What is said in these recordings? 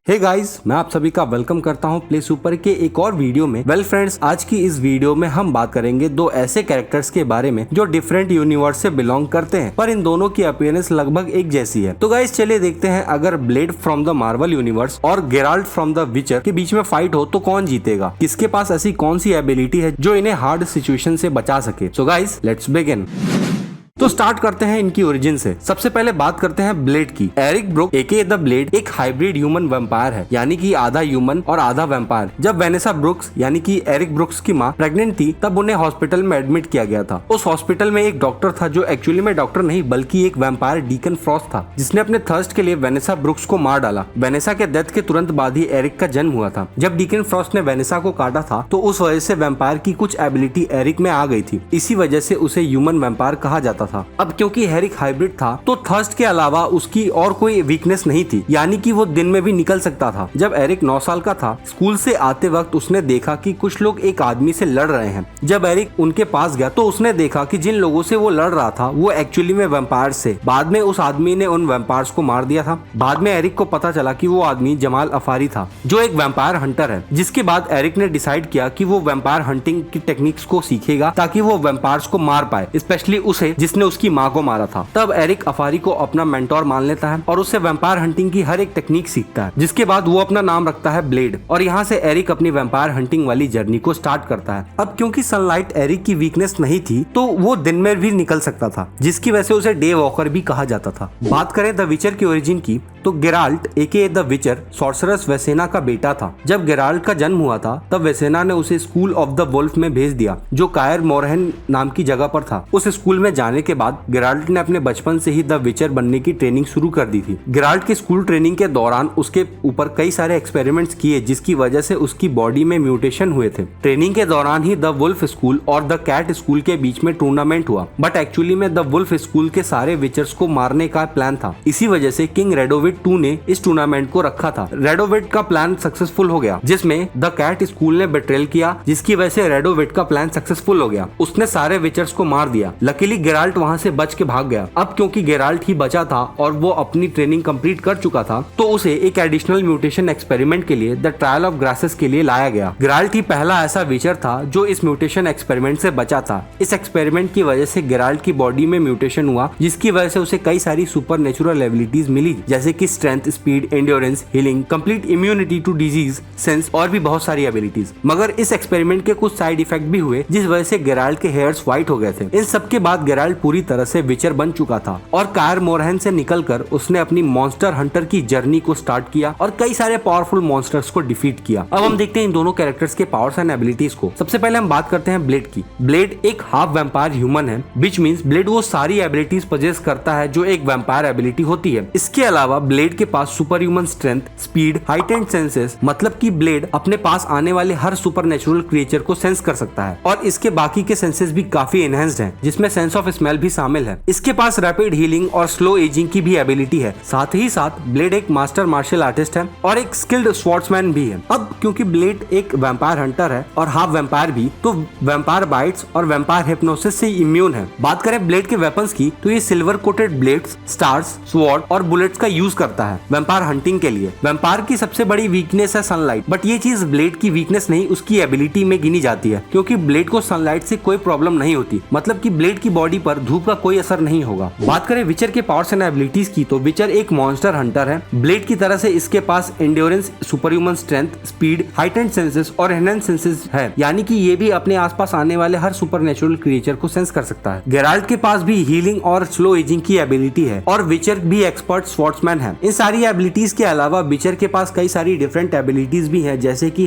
Hey guys, मैं आप सभी का वेलकम करता हूं प्ले सुपर के एक और वीडियो में। वेल फ्रेंड्स, आज की इस वीडियो में हम बात करेंगे दो ऐसे कैरेक्टर्स के बारे में जो डिफरेंट यूनिवर्स से बिलोंग करते हैं, पर इन दोनों की अपीयरेंस लगभग एक जैसी है। तो गाइस चलिए देखते हैं, अगर blade from the Marvel universe और गेराल्ट फ्रॉम द विचर के बीच में फाइट हो तो कौन जीतेगा, किसके पास ऐसी कौन सी एबिलिटी है जो इन्हें हार्ड सिचुएशन से बचा सके। So guys let's begin. तो स्टार्ट करते हैं इनकी ओरिजिन से। सबसे पहले बात करते हैं ब्लेड की। Eric Brook aka the Blade एक हाइब्रिड ह्यूमन वैम्पायर है, यानी कि आधा ह्यूमन और आधा वैम्पायर। जब वेनेसा ब्रुक्स यानी कि एरिक ब्रुक्स की मां प्रेग्नेंट थी, तब उन्हें हॉस्पिटल में एडमिट किया गया था। उस हॉस्पिटल में एक डॉक्टर था जो एक्चुअली में डॉक्टर नहीं बल्कि एक वैम्पायर डीकन फ्रॉस्ट था, जिसने अपने थर्स्ट के लिए वेनेसा ब्रुक्स को मार डाला। वेनेसा के डेथ के तुरंत बाद ही एरिक का जन्म हुआ था। जब डीकन फ्रॉस्ट ने वेनेसा को काटा था तो उस वजह से वैम्पायर की कुछ एबिलिटी एरिक में आ गई थी। इसी वजह से उसे ह्यूमन वैम्पायर कहा जाता था। अब क्योंकि एरिक हाइब्रिड था तो थर्स्ट के अलावा उसकी और कोई वीकनेस नहीं थी, यानी कि वो दिन में भी निकल सकता था। जब एरिक 9 साल का था, स्कूल से आते वक्त उसने देखा कि कुछ लोग एक आदमी से लड़ रहे हैं। जब एरिक उनके पास गया तो उसने देखा कि जिन लोगों से वो लड़ रहा था वो एक्चुअली में वैम्पायर्स से। बाद में उस आदमी ने उन वैम्पायर्स को मार दिया था। बाद में एरिक को पता चला कि वो आदमी जमाल अफारी था, जो एक वैम्पायर हंटर है। जिसके बाद एरिक ने डिसाइड किया कि वो वैम्पायर हंटिंग की टेक्निक्स को सीखेगा ताकि वो वैम्पायर्स को मार पाए, स्पेशली उसे जिसने उसकी माँ को मारा था। तब एरिक अफारी को अपना मेंटोर मान लेता है और उससे वैम्पायर हंटिंग की हर एक टेक्निक सीखता है, जिसके बाद वो अपना नाम रखता है ब्लेड। और यहाँ से एरिक अपनी वैम्पायर हंटिंग वाली जर्नी को स्टार्ट करता है। अब क्योंकि सनलाइट एरिक की वीकनेस नहीं थी तो वो दिन में भी निकल सकता था, जिसकी वजह से उसे डे वॉकर भी कहा जाता था। बात करें द विचर की ओरिजिन की, तो गेराल्ट एके द विचर सॉर्सरस वेसेना का बेटा था। जब गेराल्ट का जन्म हुआ था तब वेसेना ने उसे स्कूल ऑफ द वुल्फ में भेज दिया, जो कायर मोरहेन नाम की जगह पर था। उस स्कूल में जाने के बाद गेराल्ट ने अपने बचपन से ही द विचर बनने की ट्रेनिंग शुरू कर दी थी। गेराल्ट की स्कूल ट्रेनिंग के दौरान उसके ऊपर कई सारे एक्सपेरिमेंट्स किए, जिसकी वजह से उसकी बॉडी में म्यूटेशन हुए थे। ट्रेनिंग के दौरान ही द वुल्फ स्कूल और द कैट स्कूल के बीच में टूर्नामेंट हुआ, बट एक्चुअली में द वुल्फ स्कूल के सारे विचर्स को मारने का प्लान था। इसी वजह से किंग रेडोविड 2 ने इस टूर्नामेंट को रखा था। रेडोविड का प्लान सक्सेसफुल हो गया, जिसमें द कैट स्कूल ने बेट्रेल किया, जिसकी वजह से रेडोविड का प्लान सक्सेसफुल हो गया। उसने सारे विचर्स को मार दिया। लकीली गेराल्ट वहां से बच के भाग गया। अब क्योंकि गेराल्ट ही बचा था और वो अपनी ट्रेनिंग कंप्लीट कर चुका था, तो उसे एक एडिशनल म्यूटेशन एक्सपेरिमेंट के लिए द ट्रायल ऑफ ग्रासेस के लिए लाया गया। गेराल्ट ही पहला ऐसा विचर था जो इस म्यूटेशन एक्सपेरिमेंट से बचा था। इस एक्सपेरिमेंट की वजह से गेराल्ट की बॉडी में म्यूटेशन हुआ, जिसकी वजह से उसे कई सारी सुपर नेचुरल एबिलिटीज मिली, जैसे कि strength, speed, endurance, healing, complete immunity to disease, sense और भी बहुत सारी एबिलिटीज। मगर इस एक्सपेरिमेंट के कुछ साइड इफेक्ट भी हुए, जिस वजह से गेराल्ट के हेयर्स व्हाइट हो गए थे। इन सब के बाद गेराल्ट पूरी तरह से विचर बन चुका था और कायर मोरहेन से निकलकर उसने अपनी मॉन्स्टर हंटर की जर्नी को स्टार्ट किया और कई सारे पावरफुल मॉन्स्टर्स को डिफीट किया। अब हम देखते हैं इन दोनों कैरेक्टर्स के पावर्स एंड एबिलिटीज को। सबसे पहले हम बात करते हैं ब्लेड की। ब्लेड एक हाफ वैम्पायर ह्यूमन है, विच मींस ब्लेड वो सारी एबिलिटीज पजेस करता है जो एक वैम्पायर एबिलिटी होती है। इसके अलावा ब्लेड के पास super human strength, speed, heightened senses, मतलब कि ब्लेड अपने पास आने वाले हर सुपर नेचुरल क्रिएचर को सेंस कर सकता है और इसके बाकी के सेंसेस भी काफी एनहेंस्ड हैं, जिसमें सेंस ऑफ स्मेल भी शामिल है। इसके पास रैपिड हीलिंग और स्लो एजिंग की भी एबिलिटी है। साथ ही साथ ब्लेड एक मास्टर मार्शल आर्टिस्ट है और एक स्किल्ड स्वॉर्ड्समैन भी है। अब क्योंकि ब्लेड एक वैम्पायर हंटर है और हाफ वैम्पायर भी, तो वैम्पायर बाइट्स और वैम्पायर हिप्नोसिस से इम्यून है। बात करें ब्लेड के वेपन्स की, तो ये silver coated blades, stars, sword और बुलेट्स का यूज करता है वैम्पायर हंटिंग के लिए। वैम्पायर की सबसे बड़ी वीकनेस है सनलाइट, बट ये चीज ब्लेड की वीकनेस नहीं, उसकी एबिलिटी में गिनी जाती है, क्योंकि ब्लेड को सनलाइट से कोई प्रॉब्लम नहीं होती, मतलब कि ब्लेड की बॉडी पर धूप का कोई असर नहीं होगा। बात करें विचर के पावर्स एंड एबिलिटीज की, तो विचर एक मॉन्स्टर हंटर है। ब्लेड की तरह से इसके पास endurance, super human strength, speed, heightened senses और एनहेंस्ड सेंसेस है, यानी कि ये भी अपने आसपास आने वाले हर सुपर नेचुरल क्रिएचर को सेंस कर सकता है। गेराल्ट के पास भी हीलिंग और स्लो एजिंग की एबिलिटी है और विचर भी एक्सपर्ट स्वॉर्ड्समैन है। इन सारी एबिलिटीज के अलावा विचर के पास कई सारी डिफरेंट एबिलिटीज भी है, जैसे कि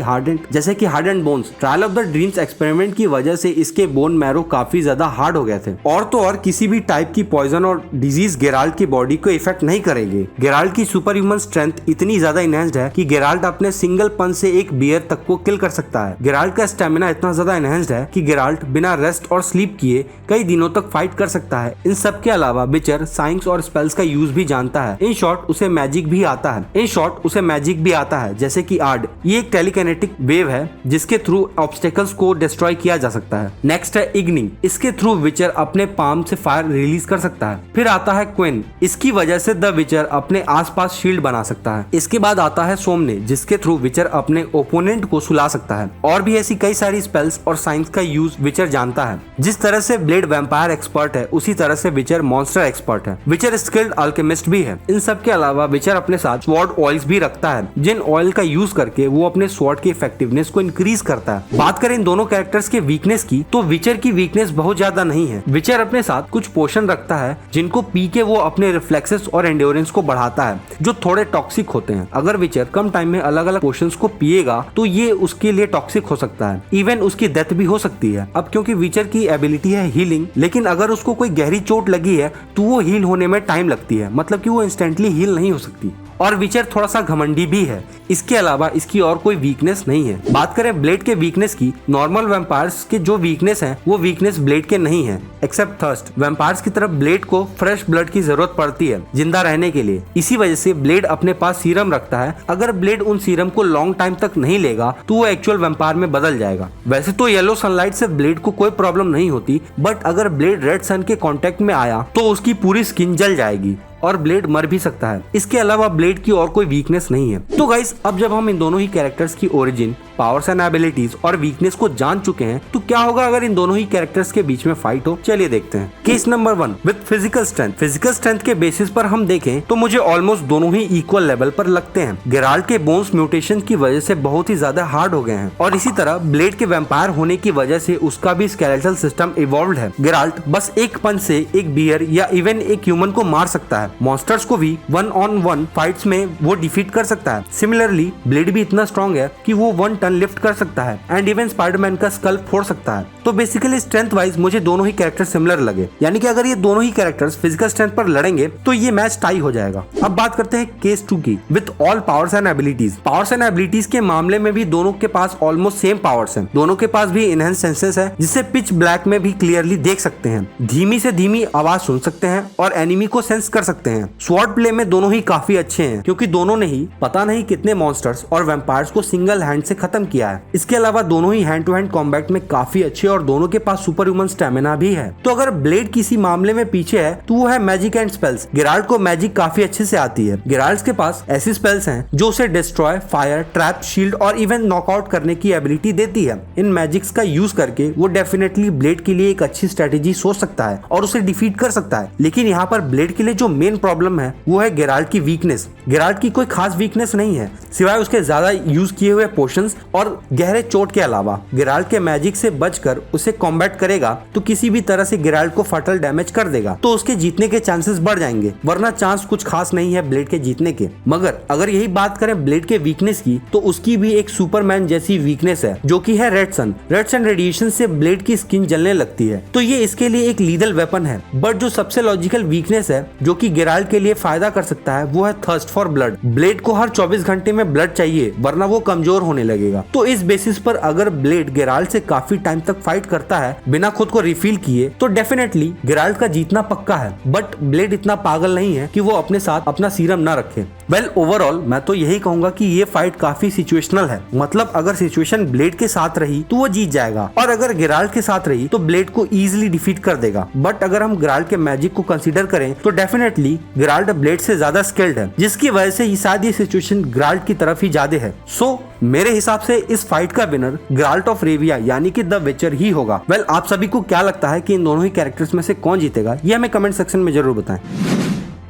hardened bones. Trial of the dreams experiment की वजह से इसके बोन मैरो काफी ज्यादा हार्ड हो गए थे। और तो और किसी भी टाइप की पॉइजन और डिजीज गेराल्ट की बॉडी को इफेक्ट नहीं करेंगे। गेराल्ट की सुपर ह्यूमन स्ट्रेंथ इतनी ज्यादा इनहेंस्ड है कि गेराल्ट अपने सिंगल पंच से एक बियर तक को किल कर सकता है। गेराल्ट का स्टेमिना इतना ज्यादा इनहेंस्ड है कि गेराल्ट बिना रेस्ट और स्लीप किए कई दिनों तक फाइट कर सकता है। इन सब के अलावा विचर साइंस और स्पेल्स का यूज भी जानता है। इन शॉर्ट उसे मैजिक भी आता है, जैसे कि आर्ड। ये एक टेलीकिनेटिक वेव है जिसके थ्रू ऑब्स्टेकल्स को डिस्ट्रॉय किया जा सकता है। नेक्स्ट है इग्निंग। इसके थ्रू विचर अपने पाम से फायर रिलीज कर सकता है। फिर आता है क्विन, इसकी वजह से द विचर अपने आसपास शील्ड बना सकता है। इसके बाद आता है सोमने, जिसके थ्रू विचर अपने ओपोनेंट को सुला सकता है। और भी ऐसी कई सारी स्पेल्स और साइंस का यूज विचर जानता है। जिस तरह से ब्लेड वैम्पायर एक्सपर्ट है, उसी तरह से विचर मॉन्स्टर एक्सपर्ट है। विचर स्किल्ड अल्केमिस्ट भी है। इन सब के अलावा विचर अपने साथ स्वॉर्ड ऑयल्स भी रखता है, जिन ऑयल का यूज करके वो अपने स्वॉर्ड की इफेक्टिवनेस को इंक्रीज करता है। बात करें इन दोनों कैरेक्टर्स के वीकनेस की, तो विचर की वीकनेस बहुत ज्यादा नहीं है। विचर अपने साथ कुछ पोशन रखता है, जिनको पी के वो अपने रिफ्लेक्सेस और एंड्योरेंस को बढ़ाता है, जो थोड़े टॉक्सिक होते हैं। अगर विचर कम टाइम में अलग अलग पोशंस को पिएगा तो ये उसके लिए टॉक्सिक हो सकता है, इवन उसकी डेथ भी हो सकती है। अब क्योंकि विचर की एबिलिटी है हीलिंग, लेकिन अगर उसको कोई गहरी चोट लगी है तो वो हील होने में टाइम लगती है, मतलब कि वो इंस्टेंटली हील नहीं हो सकती। और विचर थोड़ा सा घमंडी भी है। इसके अलावा इसकी और कोई वीकनेस नहीं है। बात करें ब्लेड के वीकनेस की, नॉर्मल वैम्पायर्स के जो वीकनेस है वो वीकनेस ब्लेड के नहीं है, एक्सेप्ट थर्स्ट। वैम्पायर्स की तरफ ब्लेड को फ्रेश ब्लड की जरूरत पड़ती है जिंदा रहने के लिए। इसी वजह से ब्लेड अपने पास सीरम रखता है। अगर ब्लेड उन सीरम को लॉन्ग टाइम तक नहीं लेगा तो वो एक्चुअल वैम्पायर में बदल जाएगा। वैसे तो येलो सनलाइट से ब्लेड को कोई प्रॉब्लम नहीं होती, बट अगर ब्लेड रेड सन के कांटेक्ट में आया तो उसकी पूरी स्किन जल जाएगी और ब्लेड मर भी सकता है। इसके अलावा ब्लेड की और कोई वीकनेस नहीं है। तो गाइस, अब जब हम इन दोनों ही कैरेक्टर्स की ओरिजिन, पावर्स एंड एबिलिटीज और वीकनेस को जान चुके हैं, तो क्या होगा अगर इन दोनों ही कैरेक्टर्स के बीच में फाइट हो। चलिए देखते हैं। Case number 1 with physical strength. Physical strength के बेसिस पर हम देखें तो मुझे ऑलमोस्ट दोनों ही इक्वल लेवल पर लगते हैं। गेराल्ट के बोन्स म्यूटेशन की वजह से बहुत ही ज्यादा हार्ड हो गए हैं, और इसी तरह ब्लेड के वैम्पायर होने की वजह से उसका भी स्केलेटल सिस्टम इवॉल्व्ड है। गेराल्ट बस एक पंच से एक बियर या इवन एक ह्यूमन को मार सकता है। मॉन्स्टर्स को भी 1-on-1 फाइट्स में वो डिफीट कर सकता है। सिमिलरली ब्लेड भी इतना स्ट्रॉन्ग है कि वो 1 टन लिफ्ट कर सकता है एंड इवन स्पाइडरमैन का स्कल फोड़ सकता है। तो बेसिकली स्ट्रेंथ वाइज मुझे दोनों ही कैरेक्टर सिमिलर लगे, यानी कि अगर ये दोनों ही कैरेक्टर्स फिजिकल स्ट्रेंथ पर लड़ेंगे तो ये मैच टाई हो जाएगा। अब बात करते हैं केस 2 की, with all powers and abilities. Powers and abilities के मामले में भी दोनों के पास ऑलमोस्ट सेम पावर्स हैं। दोनों के पास भी इनहेंस सेंसेस है, जिससे पिच ब्लैक में भी क्लियरली देख सकते हैं, धीमी से धीमी आवाज सुन सकते हैं और एनिमी को सेंस कर सकते हैं। स्वॉर्ड प्ले में दोनों ही काफी अच्छे हैं, क्योंकि दोनों ने ही पता नहीं कितने मॉन्स्टर्स और वैम्पायर्स को सिंगल हैंड से खत्म किया है। इसके अलावा दोनों ही हैंड टू हैंड कॉम्बैट में काफी अच्छे और दोनों के पास सुपर ह्यूमन स्टेमिना भी है। तो अगर ब्लेड किसी मामले में पीछे है तो वो है मैजिक एंड स्पेल्स। गेराल्ट को मैजिक काफी अच्छे से आती है। गेराल्ट के पास ऐसी स्पेल्स हैं जो उसे डिस्ट्रॉय, फायर, ट्रैप, शील्ड और इवन नॉकआउट करने की एबिलिटी देती है। इन मैजिक्स का यूज करके वो डेफिनेटली ब्लेड के लिए एक अच्छी स्ट्रेटेजी सोच सकता है और उसे डिफीट कर सकता है। लेकिन यहाँ पर ब्लेड के लिए जो मेन प्रॉब्लम है वो है गेराल्ट की वीकनेस। गेराल्ट की कोई खास वीकनेस नहीं है, सिवाय उसके ज्यादा यूज किए हुए पोशंस और गहरे चोट के अलावा। गेराल्ट के मैजिक से बचकर उसे कॉम्बैट करेगा तो किसी भी तरह से गेराल्ट को फटल डैमेज कर देगा, तो उसके जीतने के चांसेस बढ़ जाएंगे, वरना चांस कुछ खास नहीं है ब्लेड के जीतने के। मगर अगर यही बात करें ब्लेड के वीकनेस की, तो उसकी भी एक सुपरमैन जैसी वीकनेस है, जो कि है red sun. Red sun radiation से ब्लेड की स्किन जलने लगती है, तो ये इसके लिए एक लीदल वेपन है। बट जो सबसे लॉजिकल वीकनेस है जो कि गेराल्ट के लिए फायदा कर सकता है, वो है थर्स्ट फॉर ब्लड। ब्लेड को हर 24 घंटे में ब्लड चाहिए, वरना वो कमजोर होने लगेगा। तो इस बेसिस पर अगर ब्लेड गेराल्ट से काफी टाइम तक फाइट करता है बिना खुद को रिफिल किए, तो डेफिनेटली गेराल्ट का जीतना पक्का है। बट ब्लेड इतना पागल नहीं है कि वो अपने साथ अपना सीरम ना रखे। वेल ओवरऑल मैं तो यही कहूंगा कि ये फाइट काफी सिचुएशनल है। मतलब अगर सिचुएशन ब्लेड के साथ रही तो वो जीत जाएगा, और अगर गेराल्ट के साथ रही तो ब्लेड को इजीली डिफीट कर देगा। बट अगर हम गेराल्ट के मैजिक को कंसीडर करें तो डेफिनेटली गेराल्ट ब्लेड से ज्यादा स्किल्ड है, जिसकी वजह से शायद ये सिचुएशन गेराल्ट की तरफ ही ज्यादा है। सो मेरे हिसाब से इस फाइट का विनर गेराल्ट ऑफ रेविया यानी कि द विचर ही होगा। वेल आप सभी को क्या लगता है कि इन दोनों ही कैरेक्टर्स में से कौन जीतेगा, ये हमें कमेंट सेक्शन में जरूर बताएं।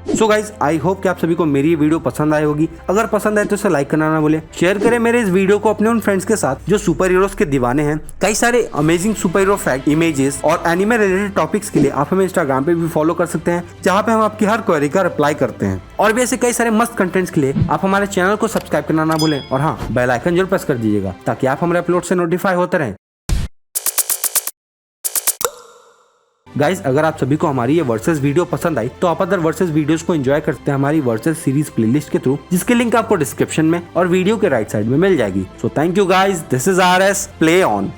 सो गाइज आई होप कि आप सभी को मेरी ये वीडियो पसंद आई होगी। अगर पसंद आए तो इसे लाइक करना ना भूलें। शेयर करें मेरे इस वीडियो को अपने उन फ्रेंड्स के साथ जो सुपर हीरोज के दीवाने हैं। कई सारे amazing super hero fact, images और एनिमे रिलेटेड टॉपिक्स के लिए आप हमें इंस्टाग्राम पे भी फॉलो कर सकते हैं, जहाँ पे हम आपकी हर क्वेरी का रिप्लाई करते हैं। और भी ऐसे कई सारे मस्त कंटेंट्स के लिए आप हमारे चैनल को सब्सक्राइब करना ना भूलें, और हाँ बेल आइकन जरूर प्रेस कर दीजिएगा ताकि आप हमारे अपलोड से नोटिफाई होते रहें। गाइज अगर आप सभी को हमारी ये वर्सेस वीडियो पसंद आई तो आप अदर वर्सेस वीडियोस को एंजॉय करते हैं हमारी वर्सेस सीरीज प्लेलिस्ट के थ्रू, जिसके लिंक आपको डिस्क्रिप्शन में और वीडियो के राइट साइड में मिल जाएगी। So thank you guys, this is RS, play on.